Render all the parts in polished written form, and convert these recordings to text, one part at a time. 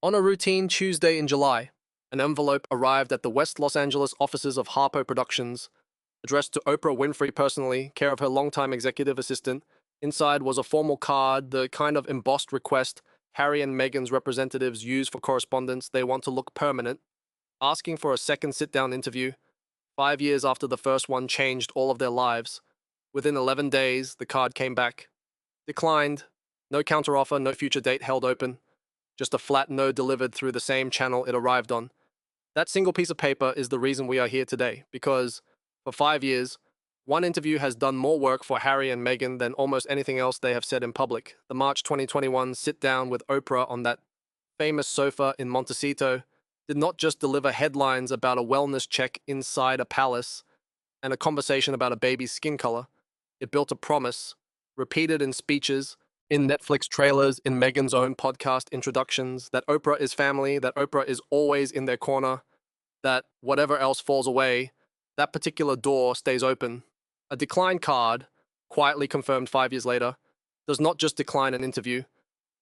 On a routine Tuesday in July, an envelope arrived at the West Los Angeles offices of Harpo Productions, addressed to Oprah Winfrey personally, care of her longtime executive assistant. Inside was a formal card, the kind of embossed request Harry and Meghan's representatives use for correspondence. They want to look permanent, asking for a second sit-down interview. 5 years after the first one changed all of their lives. Within 11 days, the card came back. Declined. No counteroffer, no future date held open. Just a flat no delivered through the same channel it arrived on. That single piece of paper is the reason we are here today, because for 5 years, one interview has done more work for Harry and Meghan than almost anything else they have said in public. The March 2021 sit-down with Oprah on that famous sofa in Montecito did not just deliver headlines about a wellness check inside a palace and a conversation about a baby's skin color. It built a promise, repeated in speeches, in Netflix trailers, in Meghan's own podcast introductions, that Oprah is family, that Oprah is always in their corner, that whatever else falls away, that particular door stays open. A decline card, quietly confirmed 5 years later, does not just decline an interview.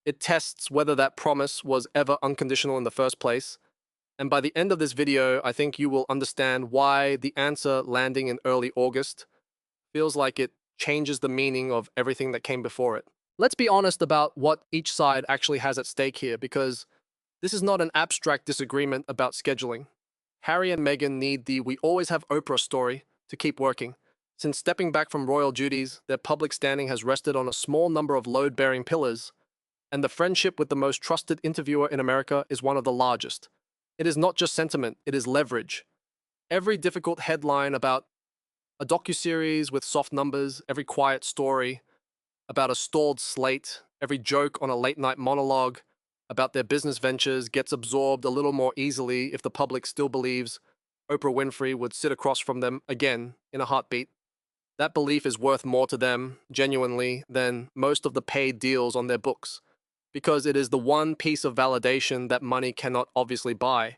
It tests whether that promise was ever unconditional in the first place. And by the end of this video, I think you will understand why the answer landing in early August feels like it changes the meaning of everything that came before it. Let's be honest about what each side actually has at stake here, because this is not an abstract disagreement about scheduling. Harry and Meghan need the "we always have Oprah" story to keep working. Since stepping back from royal duties, their public standing has rested on a small number of load-bearing pillars, and the friendship with the most trusted interviewer in America is one of the largest. It is not just sentiment, it is leverage. Every difficult headline about a docuseries with soft numbers, every quiet story about a stalled slate, every joke on a late-night monologue about their business ventures gets absorbed a little more easily if the public still believes Oprah Winfrey would sit across from them again in a heartbeat. That belief is worth more to them, genuinely, than most of the paid deals on their books, because it is the one piece of validation that money cannot obviously buy.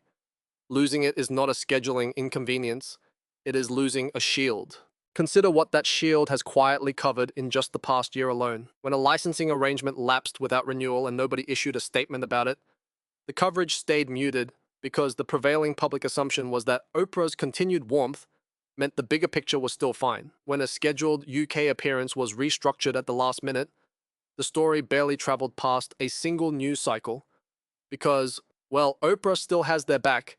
Losing it is not a scheduling inconvenience, it is losing a shield. Consider what that shield has quietly covered in just the past year alone. When a licensing arrangement lapsed without renewal and nobody issued a statement about it, the coverage stayed muted because the prevailing public assumption was that Oprah's continued warmth meant the bigger picture was still fine. When a scheduled UK appearance was restructured at the last minute, the story barely traveled past a single news cycle because, well, Oprah still has their back,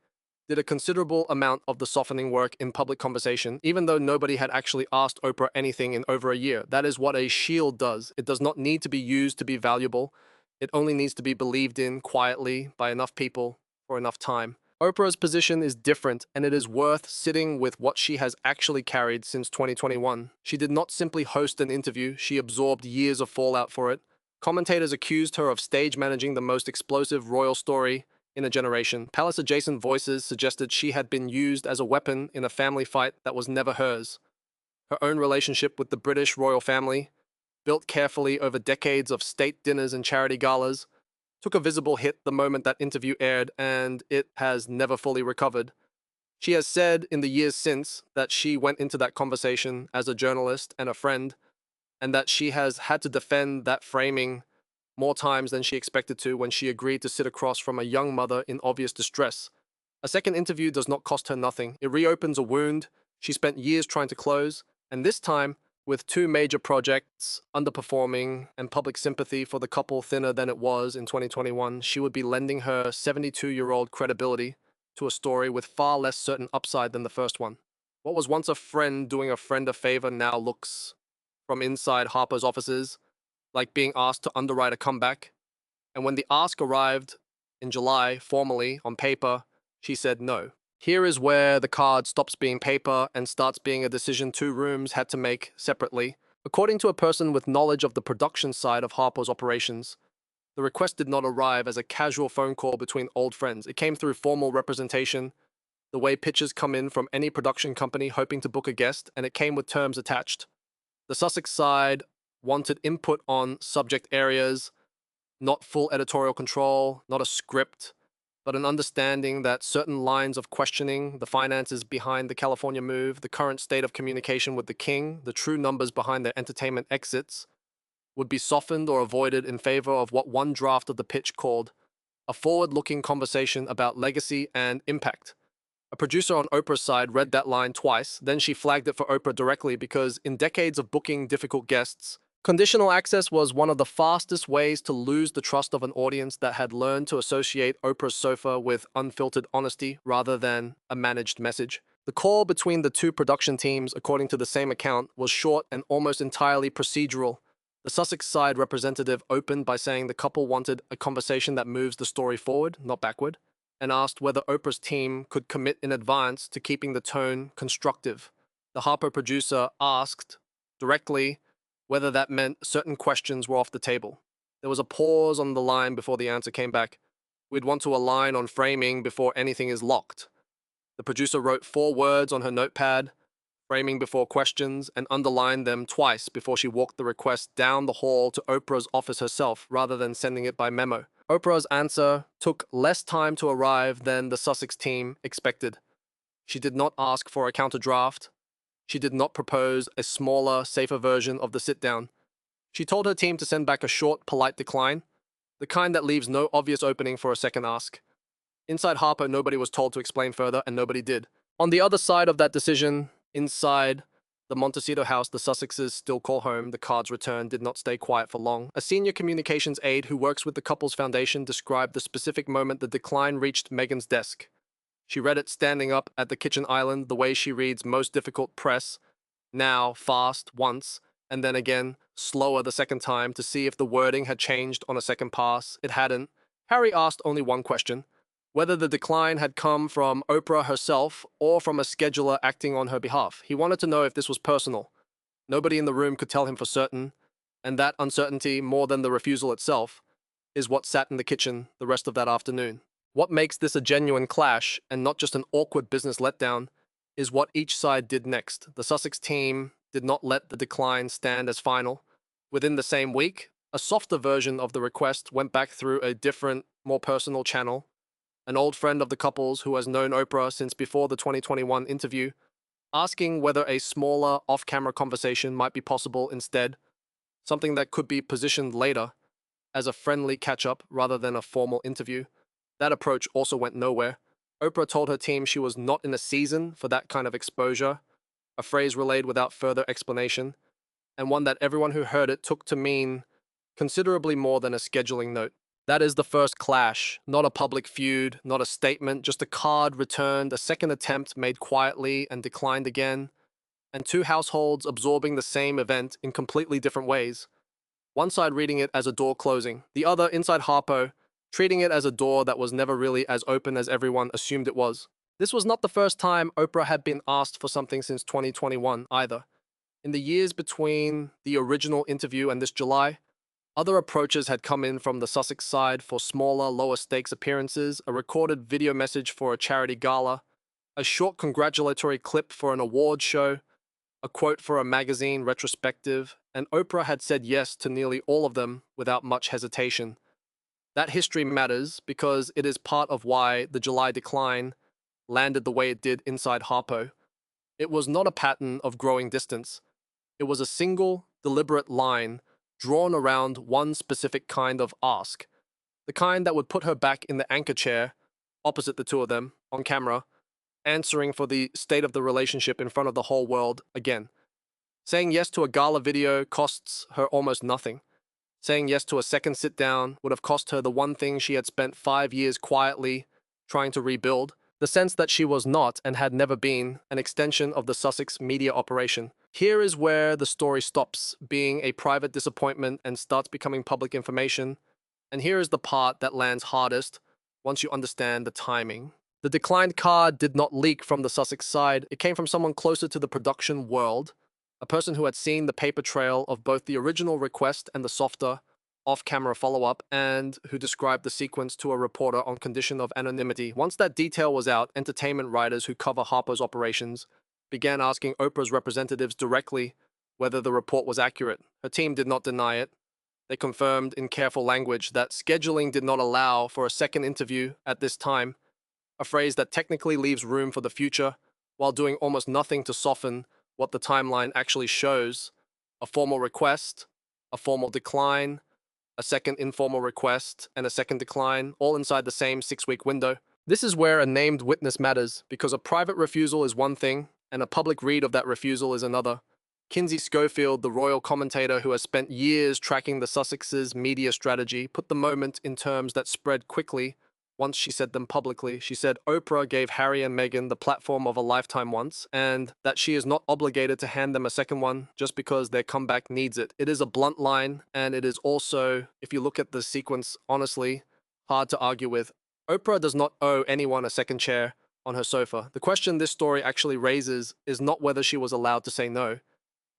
did a considerable amount of the softening work in public conversation, even though nobody had actually asked Oprah anything in over a year. That is what a shield does. It does not need to be used to be valuable. It only needs to be believed in quietly by enough people for enough time. Oprah's position is different, and it is worth sitting with what she has actually carried since 2021. She did not simply host an interview, she absorbed years of fallout for it. Commentators accused her of stage managing the most explosive royal story in a generation. Palace-adjacent voices suggested she had been used as a weapon in a family fight that was never hers. Her own relationship with the British royal family, built carefully over decades of state dinners and charity galas, took a visible hit the moment that interview aired, and it has never fully recovered. She has said in the years since that she went into that conversation as a journalist and a friend, and that she has had to defend that framing more times than she expected to when she agreed to sit across from a young mother in obvious distress. A second interview does not cost her nothing. It reopens a wound she spent years trying to close, and this time, with two major projects underperforming and public sympathy for the couple thinner than it was in 2021, she would be lending her 72-year-old credibility to a story with far less certain upside than the first one. What was once a friend doing a friend a favor now looks, from inside Harper's offices, like being asked to underwrite a comeback. And when the ask arrived in July, formally, on paper, she said no. Here is where the card stops being paper and starts being a decision two rooms had to make separately. According to a person with knowledge of the production side of Harpo's operations, the request did not arrive as a casual phone call between old friends. It came through formal representation, the way pitches come in from any production company hoping to book a guest, and it came with terms attached. The Sussex side wanted input on subject areas, not full editorial control, not a script, but an understanding that certain lines of questioning, the finances behind the California move, the current state of communication with the king, the true numbers behind their entertainment exits, would be softened or avoided in favor of what one draft of the pitch called a forward-looking conversation about legacy and impact. A producer on Oprah's side read that line twice, then she flagged it for Oprah directly because in decades of booking difficult guests, conditional access was one of the fastest ways to lose the trust of an audience that had learned to associate Oprah's sofa with unfiltered honesty rather than a managed message. The call between the two production teams, according to the same account, was short and almost entirely procedural. The Sussex side representative opened by saying the couple wanted a conversation that moves the story forward, not backward, and asked whether Oprah's team could commit in advance to keeping the tone constructive. The Harpo producer asked directly whether that meant certain questions were off the table. There was a pause on the line before the answer came back. We'd want to align on framing before anything is locked. The producer wrote 4 words on her notepad, framing before questions, and underlined them twice before she walked the request down the hall to Oprah's office herself rather than sending it by memo. Oprah's answer took less time to arrive than the Sussex team expected. She did not ask for a counterdraft. She did not propose a smaller, safer version of the sit-down. She told her team to send back a short, polite decline, the kind that leaves no obvious opening for a second ask. Inside Harpo, nobody was told to explain further, and nobody did. On the other side of that decision, inside the Montecito house the Sussexes still call home, the card's return did not stay quiet for long. A senior communications aide who works with the couple's foundation described the specific moment the decline reached Meghan's desk. She read it standing up at the kitchen island, the way she reads most difficult press, now fast once, and then again slower the second time to see if the wording had changed on a second pass. It hadn't. Harry asked only one question: whether the decline had come from Oprah herself or from a scheduler acting on her behalf. He wanted to know if this was personal. Nobody in the room could tell him for certain, and that uncertainty, more than the refusal itself, is what sat in the kitchen the rest of that afternoon. What makes this a genuine clash, and not just an awkward business letdown, is what each side did next. The Sussex team did not let the decline stand as final. Within the same week, a softer version of the request went back through a different, more personal channel. An old friend of the couple's who has known Oprah since before the 2021 interview, asking whether a smaller, off-camera conversation might be possible instead, something that could be positioned later as a friendly catch-up rather than a formal interview. That approach also went nowhere. Oprah told her team she was not in a season for that kind of exposure, a phrase relayed without further explanation, and one that everyone who heard it took to mean considerably more than a scheduling note. That is the first clash, not a public feud, not a statement, just a card returned, a second attempt made quietly and declined again, and 2 households absorbing the same event in completely different ways. One side reading it as a door closing, the other, inside Harpo, treating it as a door that was never really as open as everyone assumed it was. This was not the first time Oprah had been asked for something since 2021 either. In the years between the original interview and this July, other approaches had come in from the Sussex side for smaller, lower-stakes appearances, a recorded video message for a charity gala, a short congratulatory clip for an award show, a quote for a magazine retrospective, and Oprah had said yes to nearly all of them without much hesitation. That history matters because it is part of why the July decline landed the way it did inside Harpo. It was not a pattern of growing distance. It was a single, deliberate line drawn around one specific kind of ask, the kind that would put her back in the anchor chair, opposite the two of them, on camera, answering for the state of the relationship in front of the whole world again. Saying yes to a gala video costs her almost nothing. Saying yes to a second sit-down would have cost her the one thing she had spent 5 years quietly trying to rebuild, the sense that she was not and had never been an extension of the Sussex media operation. Here is where the story stops being a private disappointment and starts becoming public information. And here is the part that lands hardest once you understand the timing. The declined card did not leak from the Sussex side. It came from someone closer to the production world, a person who had seen the paper trail of both the original request and the softer, off-camera follow-up, and who described the sequence to a reporter on condition of anonymity. Once that detail was out, entertainment writers who cover Harpo's operations began asking Oprah's representatives directly whether the report was accurate. Her team did not deny it. They confirmed in careful language that scheduling did not allow for a second interview at this time, a phrase that technically leaves room for the future, while doing almost nothing to soften what the timeline actually shows: a formal request, a formal decline, a second informal request, and a second decline, all inside the same 6-week window. This is where a named witness matters, because a private refusal is one thing, and a public read of that refusal is another. Kinsey Schofield, the royal commentator who has spent years tracking the Sussexes' media strategy, put the moment in terms that spread quickly once she said them publicly. She said Oprah gave Harry and Meghan the platform of a lifetime once, and that she is not obligated to hand them a second one just because their comeback needs it. It is a blunt line, and it is also, if you look at the sequence honestly, hard to argue with. Oprah does not owe anyone a second chair on her sofa. The question this story actually raises is not whether she was allowed to say no.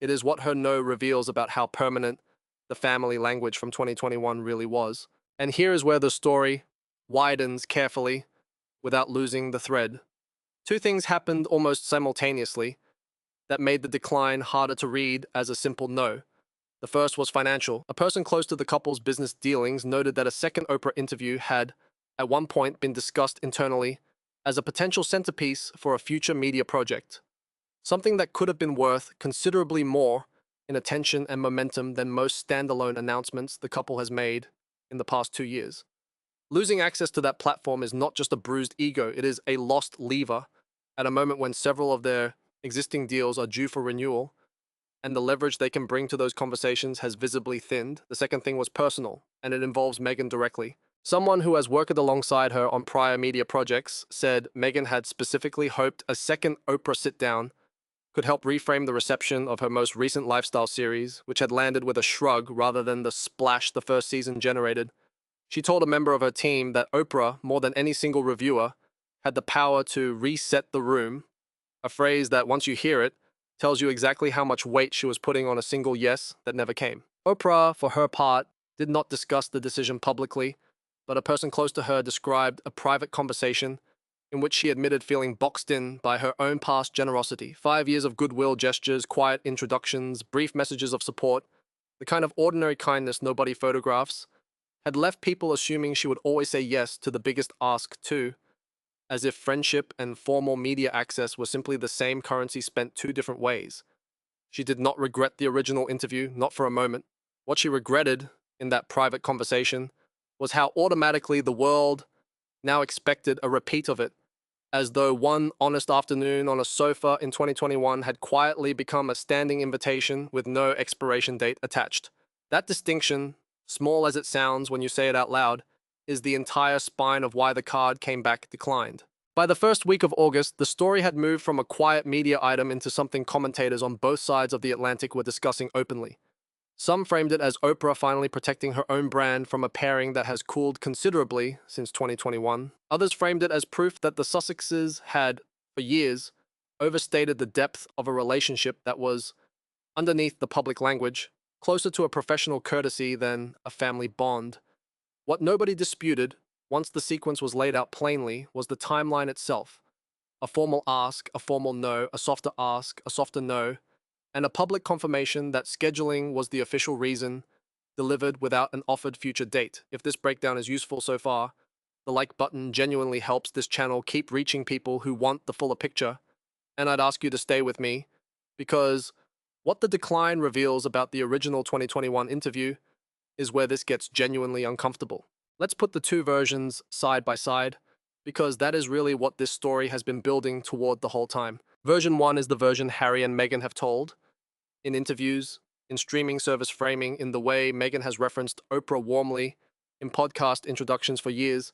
It is what her no reveals about how permanent the family language from 2021 really was. And here is where the story widens carefully without losing the thread. Two things happened almost simultaneously that made the decline harder to read as a simple no. The first was financial. A person close to the couple's business dealings noted that a second Oprah interview had, at one point, been discussed internally as a potential centerpiece for a future media project. Something that could have been worth considerably more in attention and momentum than most standalone announcements the couple has made in the past 2 years. Losing access to that platform is not just a bruised ego, it is a lost lever at a moment when several of their existing deals are due for renewal, and the leverage they can bring to those conversations has visibly thinned. The second thing was personal, and it involves Meghan directly. Someone who has worked alongside her on prior media projects said Meghan had specifically hoped a second Oprah sit-down could help reframe the reception of her most recent lifestyle series, which had landed with a shrug rather than the splash the first season generated. She told a member of her team that Oprah, more than any single reviewer, had the power to reset the room, a phrase that, once you hear it, tells you exactly how much weight she was putting on a single yes that never came. Oprah, for her part, did not discuss the decision publicly, but a person close to her described a private conversation in which she admitted feeling boxed in by her own past generosity. 5 years of goodwill gestures, quiet introductions, brief messages of support, the kind of ordinary kindness nobody photographs, had left people assuming she would always say yes to the biggest ask too, as if friendship and formal media access were simply the same currency spent two different ways. She did not regret the original interview, not for a moment. What she regretted in that private conversation was how automatically the world now expected a repeat of it, as though one honest afternoon on a sofa in 2021 had quietly become a standing invitation with no expiration date attached. That distinction, small as it sounds when you say it out loud, is the entire spine of why the card came back declined. By the first week of August, the story had moved from a quiet media item into something commentators on both sides of the Atlantic were discussing openly. Some framed it as Oprah finally protecting her own brand from a pairing that has cooled considerably since 2021. Others framed it as proof that the Sussexes had, for years, overstated the depth of a relationship that was, underneath the public language, closer to a professional courtesy than a family bond. What nobody disputed, once the sequence was laid out plainly, was the timeline itself. A formal ask, a formal no, a softer ask, a softer no, and a public confirmation that scheduling was the official reason, delivered without an offered future date. If this breakdown is useful so far, the like button genuinely helps this channel keep reaching people who want the fuller picture, and I'd ask you to stay with me, because what the decline reveals about the original 2021 interview is where this gets genuinely uncomfortable. Let's put the two versions side by side, because that is really what this story has been building toward the whole time. Version 1 is the version Harry and Meghan have told, in interviews, in streaming service framing, in the way Meghan has referenced Oprah warmly in podcast introductions for years,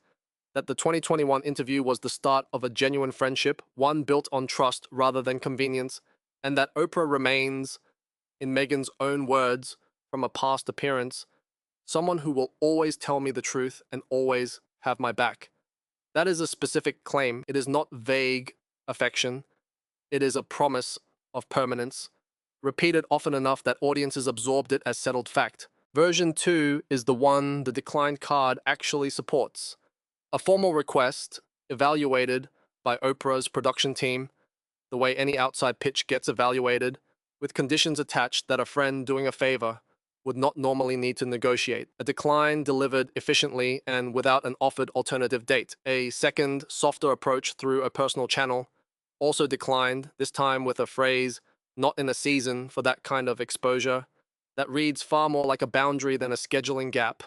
that the 2021 interview was the start of a genuine friendship, one built on trust rather than convenience, and that Oprah remains, in Meghan's own words from a past appearance, someone who will always tell me the truth and always have my back. That is a specific claim. It is not vague affection. It is a promise of permanence, repeated often enough that audiences absorbed it as settled fact. Version 2 is the one the declined card actually supports. A formal request, evaluated by Oprah's production team, the way any outside pitch gets evaluated, with conditions attached that a friend doing a favor would not normally need to negotiate. A decline delivered efficiently and without an offered alternative date. A second, softer approach through a personal channel also declined, this time with a phrase, not in a season for that kind of exposure, that reads far more like a boundary than a scheduling gap.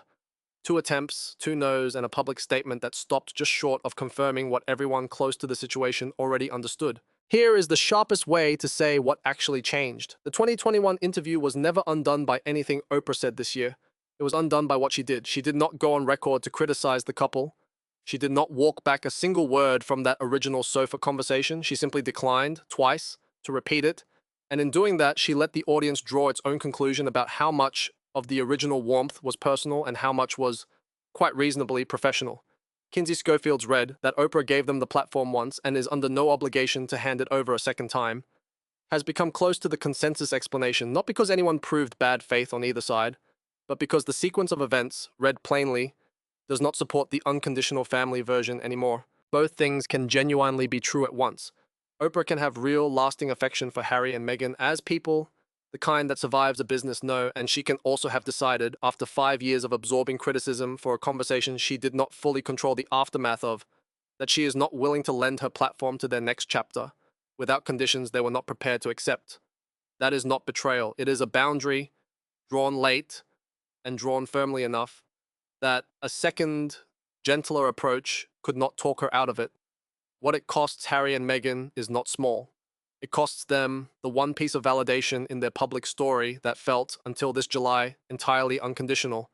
Two attempts, two no's, and a public statement that stopped just short of confirming what everyone close to the situation already understood. Here is the sharpest way to say what actually changed. The 2021 interview was never undone by anything Oprah said this year. It was undone by what she did. She did not go on record to criticize the couple. She did not walk back a single word from that original sofa conversation. She simply declined, twice, to repeat it. And in doing that, she let the audience draw its own conclusion about how much of the original warmth was personal and how much was, quite reasonably, professional. Kinsey Schofield's read that Oprah gave them the platform once and is under no obligation to hand it over a second time, has become close to the consensus explanation, not because anyone proved bad faith on either side, but because the sequence of events, read plainly, does not support the unconditional family version anymore. Both things can genuinely be true at once. Oprah can have real, lasting affection for Harry and Meghan as people, the kind that survives a business no, and she can also have decided, after 5 years of absorbing criticism for a conversation she did not fully control the aftermath of, that she is not willing to lend her platform to their next chapter, without conditions they were not prepared to accept. That is not betrayal. It is a boundary, drawn late, and drawn firmly enough, that a second, gentler approach could not talk her out of it. What it costs Harry and Meghan is not small. It costs them the one piece of validation in their public story that felt, until this July, entirely unconditional.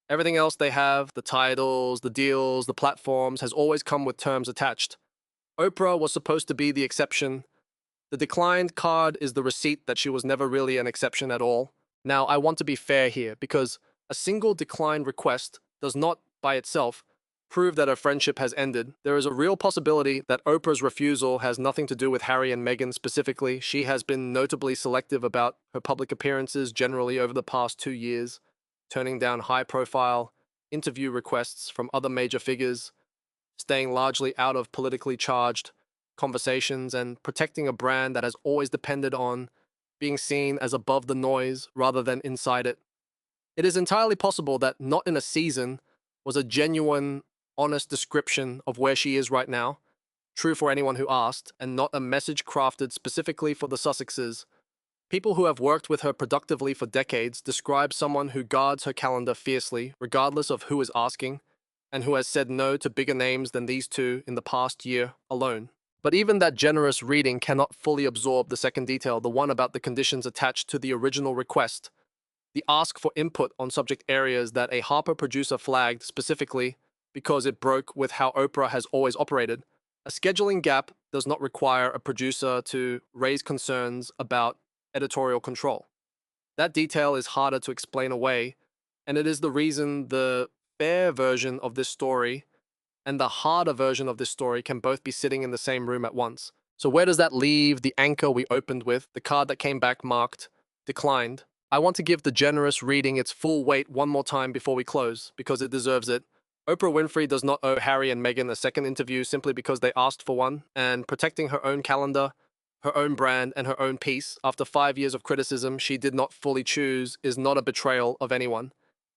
Everything else they have, the titles, the deals, the platforms, has always come with terms attached. Oprah was supposed to be the exception. The declined card is the receipt that she was never really an exception at all. Now, I want to be fair here, because a single declined request does not, by itself, prove that a friendship has ended. There is a real possibility that Oprah's refusal has nothing to do with Harry and Meghan specifically. She has been notably selective about her public appearances generally over the past 2 years, turning down high-profile interview requests from other major figures, staying largely out of politically charged conversations, and protecting a brand that has always depended on being seen as above the noise rather than inside it. It is entirely possible that Not in a Season was a genuine, honest description of where she is right now, true for anyone who asked, and not a message crafted specifically for the Sussexes. People who have worked with her productively for decades describe someone who guards her calendar fiercely, regardless of who is asking, and who has said no to bigger names than these two in the past year alone. But even that generous reading cannot fully absorb the second detail, the one about the conditions attached to the original request, the ask for input on subject areas that a Harpo producer flagged specifically because it broke with how Oprah has always operated. A scheduling gap does not require a producer to raise concerns about editorial control. That detail is harder to explain away, and it is the reason the fair version of this story and the harder version of this story can both be sitting in the same room at once. So where does that leave the anchor we opened with, the card that came back marked declined? I want to give the generous reading its full weight one more time before we close, because it deserves it. Oprah Winfrey does not owe Harry and Meghan a second interview simply because they asked for one, and protecting her own calendar, her own brand, and her own peace after 5 years of criticism she did not fully choose is not a betrayal of anyone.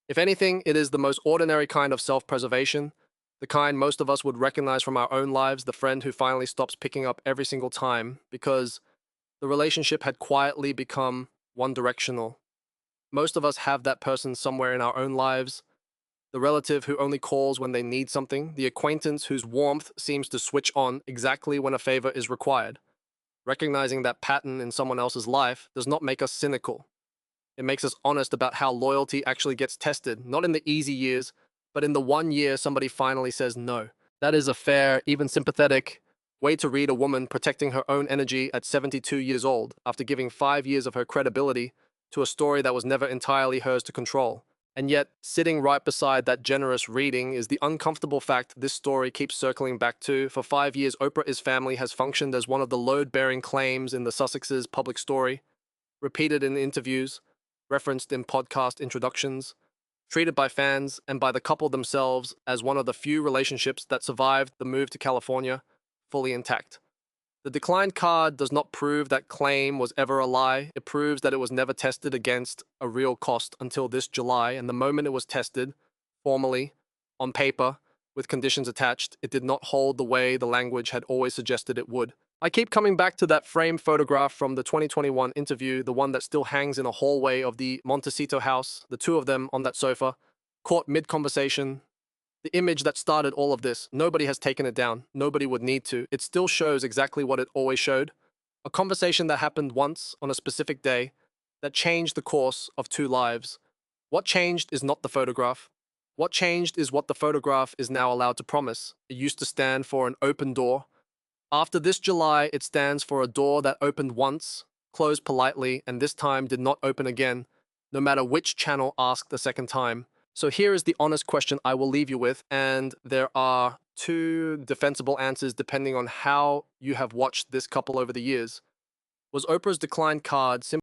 If anything, it is the most ordinary kind of self-preservation, the kind most of us would recognize from our own lives, the friend who finally stops picking up every single time because the relationship had quietly become one-directional. Most of us have that person somewhere in our own lives, the relative who only calls when they need something, the acquaintance whose warmth seems to switch on exactly when a favor is required. Recognizing that pattern in someone else's life does not make us cynical. It makes us honest about how loyalty actually gets tested, not in the easy years, but in the 1 year somebody finally says no. That is a fair, even sympathetic, way to read a woman protecting her own energy at 72 years old after giving 5 years of her credibility to a story that was never entirely hers to control. And yet, sitting right beside that generous reading is the uncomfortable fact this story keeps circling back to. For 5 years, Oprah's family has functioned as one of the load-bearing claims in the Sussexes' public story, repeated in interviews, referenced in podcast introductions, treated by fans and by the couple themselves as one of the few relationships that survived the move to California fully intact. The declined card does not prove that claim was ever a lie. It proves that it was never tested against a real cost until this July, and the moment it was tested, formally, on paper, with conditions attached, it did not hold the way the language had always suggested it would. I keep coming back to that framed photograph from the 2021 interview, the one that still hangs in a hallway of the Montecito house, the two of them on that sofa, caught mid-conversation. The image that started all of this, nobody has taken it down. Nobody would need to. It still shows exactly what it always showed. A conversation that happened once on a specific day that changed the course of two lives. What changed is not the photograph. What changed is what the photograph is now allowed to promise. It used to stand for an open door. After this July, it stands for a door that opened once, closed politely, and this time did not open again, no matter which channel asked the second time. So here is the honest question I will leave you with, and there are two defensible answers depending on how you have watched this couple over the years. Was Oprah's declined card simply